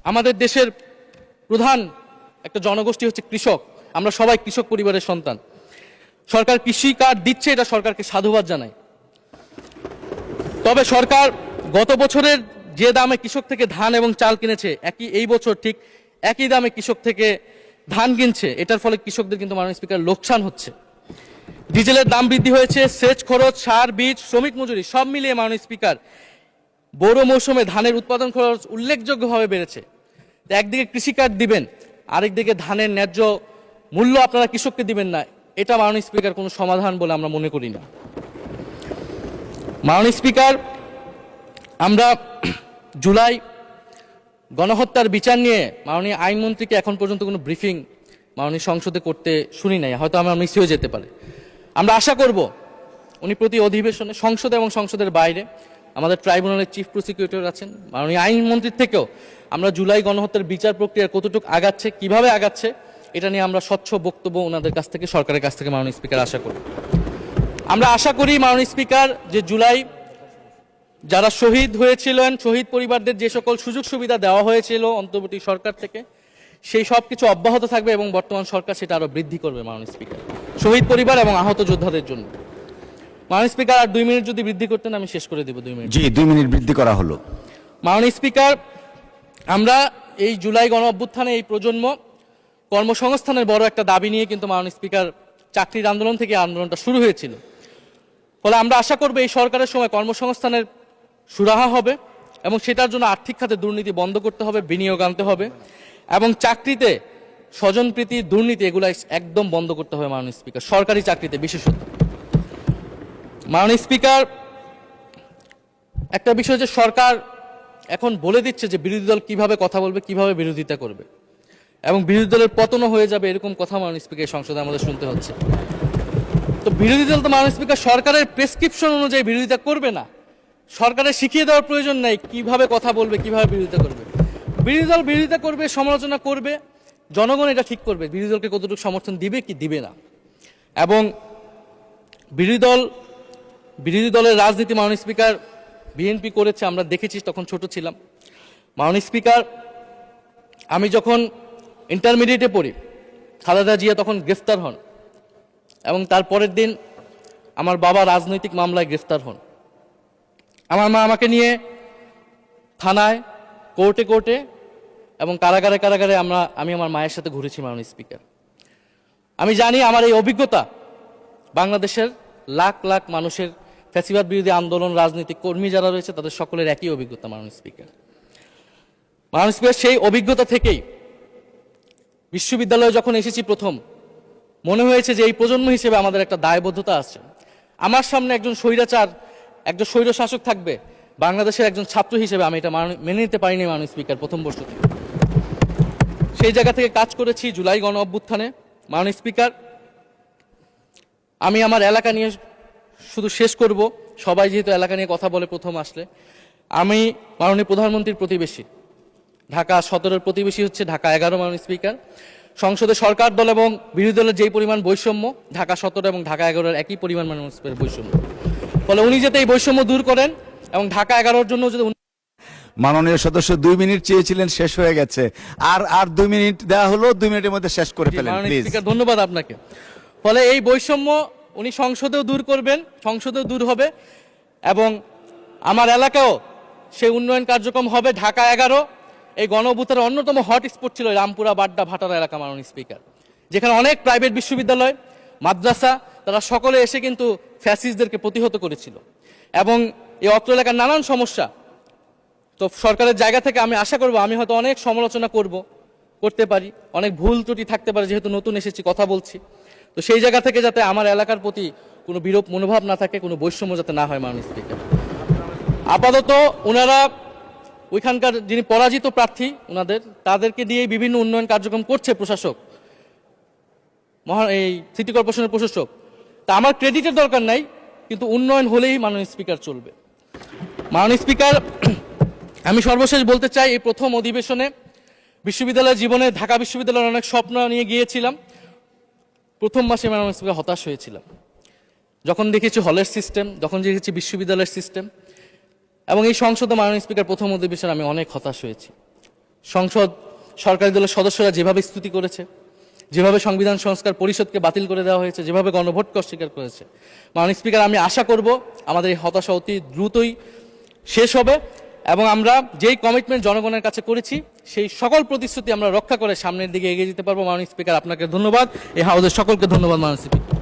আমাদের দেশের প্রধান একটা জনগোষ্ঠী হচ্ছে কৃষক, আমরা সবাই কৃষক পরিবারের সন্তান। সরকার কৃষি কার্ড দিচ্ছে, এটা সরকারকে সাধুবাদ জানাই। তবে সরকার গত বছরের যে দামে কৃষক থেকে ধান এবং চাল কিনেছে, এই বছর ঠিক একই দামে কৃষক থেকে ধান কিনছে, এটার ফলে কৃষকদের কিন্তু মাননীয় স্পিকার লোকসান হচ্ছে। ডিজেলের দাম বৃদ্ধি হয়েছে, সেচ খরচ, সার, বীজ, শ্রমিক মজুরি সব মিলিয়ে মাননীয় স্পিকার বোরো মৌসুমে ধানের উৎপাদন খরচ উল্লেখযোগ্যভাবে বেড়েছে। একদিকে কৃষি কার্ড দিবেন, আরেকদিকে ধানের ন্যায্য মূল্য আপনারা কৃষককে দিবেন না, এটা মাননীয় স্পিকার কোনো সমাধান বলে আমরা মনে করি না। মাননীয় স্পিকার, আমরা জুলাই গণহত্যার বিচার নিয়ে মাননীয় আইনমন্ত্রীকে এখন পর্যন্ত কোনো ব্রিফিং মাননীয় সংসদে করতে শুনি নাই, হয়তো আমার মিস হয়ে যেতে পারে। আমরা আশা করব উনি প্রতি অধিবেশনে সংসদে এবং সংসদের বাইরে আমাদের ট্রাইব্যুনালের চিফ প্রসিকিউটর আছেন, মাননীয় আইনমন্ত্রীর থেকেও আমরা জুলাই গণহত্যার বিচার প্রক্রিয়া কতটুকু আগাচ্ছে, কিভাবে আগাচ্ছে, এটা নিয়ে আমরা স্বচ্ছ বক্তব্য ওনাদের কাছ থেকে, সরকারের কাছ থেকে মাননীয় স্পিকার আশা করি। আমরা আশা করি মাননীয় স্পিকার, যে জুলাই যারা শহীদ হয়েছিলেন, শহীদ পরিবারদের যে সকল সুযোগ সুবিধা দেওয়া হয়েছিল অন্তর্বর্তী সরকার থেকে, সেই সব কিছু অব্যাহত থাকবে, এবং বর্তমান সরকার সেটা আরো বৃদ্ধি করবে মাননীয় স্পিকার, শহীদ পরিবার এবং আহত যোদ্ধাদের জন্য। মাননীয় স্পিকার আর 2 মিনিট যদি বৃদ্ধি করতেন আমি শেষ করে দেব 2 মিনিট। জি, 2 মিনিট বৃদ্ধি করা হলো। মাননীয় স্পিকার, আমরা এই জুলাই গণ অভ্যুত্থানে এই প্রজন্ম কর্মসংস্থানের বড় একটা দাবি নিয়ে কিন্তু মাননীয় স্পিকার চাকরির আন্দোলন থেকে আন্দোলনটা শুরু হয়েছিল। ফলে আমরা আশা করব এই সরকারের সময় কর্মসংস্থানের সুরাহা হবে এবং সেটার জন্য আর্থিক খাতে দুর্নীতি বন্ধ করতে হবে, বিনিয়োগ আনতে হবে এবং চাকরিতে স্বজনপ্রীতি, দুর্নীতি এগুলো একদম বন্ধ করতে হবে মাননীয় স্পিকার, সরকারি চাকরিতে বিশেষত। মাননীয় স্পিকার, একটা বিষয় যে সরকার এখন বলে দিচ্ছে যে বিরোধী দল কিভাবে কথা বলবে, কিভাবে বিরোধিতা করবে এবং বিরোধী দলের পতনও হয়ে যাবে, এরকম কথা মাননীয় স্পিকার সংসদে আমাদের শুনতে হচ্ছে। তো বিরোধী দল তো মাননীয় স্পিকার সরকারের প্রেসক্রিপশন অনুযায়ী বিরোধিতা করবে না, সরকারের শিখিয়ে দেওয়ার প্রয়োজন নাই কিভাবে কথা বলবে, কিভাবে বিরোধিতা করবে। বিরোধী দল বিরোধিতা করবে, সমালোচনা করবে, জনগণ এটা ঠিক করবে বিরোধী দলকে কতটুকু সমর্থন দিবে কি দিবে না। এবং বিরোধী দলের রাজনীতি মাননীয় স্পিকার বিএনপি করেছে, আমরা দেখেছি, তখন ছোট ছিলাম। মাননীয় স্পিকার, আমি যখন ইন্টারমিডিয়েটে পড়ি খালেদা জিয়া তখন গ্রেফতার হন এবং তার পরের দিন আমার বাবা রাজনৈতিক মামলায় গ্রেফতার হন। আমার মা আমাকে নিয়ে থানায়, কোর্টে এবং কারাগারে আমি আমার মায়ের সাথে ঘুরেছি মাননীয় স্পিকার। আমি জানি আমার এই অভিজ্ঞতা বাংলাদেশের লাখ লাখ মানুষের, ফ্যাসিবাদ বিরোধী আন্দোলন, রাজনৈতিক কর্মী যারা রয়েছে তাদের সকলের একই অভিজ্ঞতা মাননীয় স্পিকার। মাননীয় স্পিকার, সেই অভিজ্ঞতা থেকেই বিশ্ববিদ্যালয়ে যখন এসেছি প্রথম মনে হয়েছে যে এই প্রজন্ম হিসেবে আমাদের একটা দায়বদ্ধতা আছে। আমার সামনে একজন স্বৈর শাসক থাকবে, বাংলাদেশের একজন ছাত্র হিসেবে আমি এটা মেনে নিতে পারিনি মাননীয় স্পিকার প্রথম বর্ষ থেকে। সেই জায়গা থেকে কাজ করেছি জুলাই গণ অভ্যুত্থানে। মাননীয় স্পিকার, আমি আমার এলাকা নিয়ে শুধু শেষ করব, সবাই যেহেতু এলাকা নিয়ে কথা বলে প্রথম আসলে, আমি মাননীয় প্রধানমন্ত্রীর প্রতিবেশী, ঢাকা 17-এর প্রতিবেশী হচ্ছে ঢাকা 11 মাননীয় স্পিকার। সংসদে সরকার দল এবং বিরোধী দলের যেই পরিমাণ বৈষম্য, ঢাকা 17 এবং ঢাকা 11-এর একই পরিমাণ মাননীয় স্পিকার বৈষম্য। ফলে উনি যাতে এই বৈষম্য দূর করেন এবং ঢাকা 11-এর জন্য যদি মাননীয় সদস্য 2 মিনিট চেয়েছিলেন, শেষ হয়ে গেছে। আর 2 মিনিট দেওয়া হলো, 2 মিনিটের মধ্যে শেষ করে ফেলেন প্লিজ। স্পিকার, ধন্যবাদ আপনাকে। ফলে এই বৈষম্য উনি সংসদেও দূর করবেন, সংসদেও দূর হবে এবং আমার এলাকাও সেই উন্নয়ন কার্যক্রম হবে। ঢাকা 11 এই গণ অভ্যুত্থানের অন্যতম হট স্পট ছিল রামপুরা, বাড্ডা, ভাটারা এলাকা মাননীয় স্পিকার, যেখানে অনেক প্রাইভেট বিশ্ববিদ্যালয়, মাদ্রাসা, তারা সকলে এসে কিন্তু ফ্যাসিস্টদেরকে প্রতিহত করেছিল এবং এই অত্র এলাকার নানান সমস্যা। তো সরকারের জায়গা থেকে আমি আশা করব, আমি হয়তো অনেক সমালোচনা করতে পারি, অনেক ভুল ত্রুটি থাকতে পারে, যেহেতু নতুন এসেছি কথা বলছি। তো সেই জায়গা থেকে যাতে আমার এলাকার প্রতি কোনো বিরূপ মনোভাব না থাকে, কোনো বৈষম্য যাতে না হয় মাননীয় স্পিকার। আপাতত ওনারা ওইখানকার যিনি পরাজিত প্রার্থী তাদেরকে দিয়ে বিভিন্ন উন্নয়ন কার্যক্রম করছে প্রশাসক, এই সিটি কর্পোরেশনের প্রশাসক। তা আমার ক্রেডিটের দরকার নাই, কিন্তু উন্নয়ন হলেই মাননীয় স্পিকার চলবে। মাননীয় স্পিকার, আমি সর্বশেষ বলতে চাই, এই প্রথম অধিবেশনে বিশ্ববিদ্যালয়ের জীবনে ঢাকা বিশ্ববিদ্যালয়ের অনেক স্বপ্ন নিয়ে গিয়েছিলাম। প্রথম মাসে মাননীয় স্পিকার হতাশ হয়েছিলাম যখন দেখেছি হলের সিস্টেম, যখন দেখেছি বিশ্ববিদ্যালয়ের সিস্টেম এবং এই সংসদে মাননীয় স্পিকার প্রথম অধিবেশনে আমি অনেক হতাশ হয়েছি। সরকারি দলের সদস্যরা যেভাবে স্তুতি করেছে, যেভাবে সংবিধান সংস্কার পরিষদকে বাতিল করে দেওয়া হয়েছে, যেভাবে গণভোটকে অস্বীকার করেছে, মাননীয় স্পিকার আমি আশা করব আমাদের এই হতাশা অতি দ্রুতই শেষ হবে এবং আমরা যেই কমিটমেন্ট জনগণের কাছে করেছি সেই সকল প্রতিশ্রুতি আমরা রক্ষা করে সামনের দিকে এগিয়ে যেতে পারবো। মাননীয় স্পিকার, আপনাকে ধন্যবাদ, এই হাউসের সকলকে ধন্যবাদ মাননীয় স্পিকার।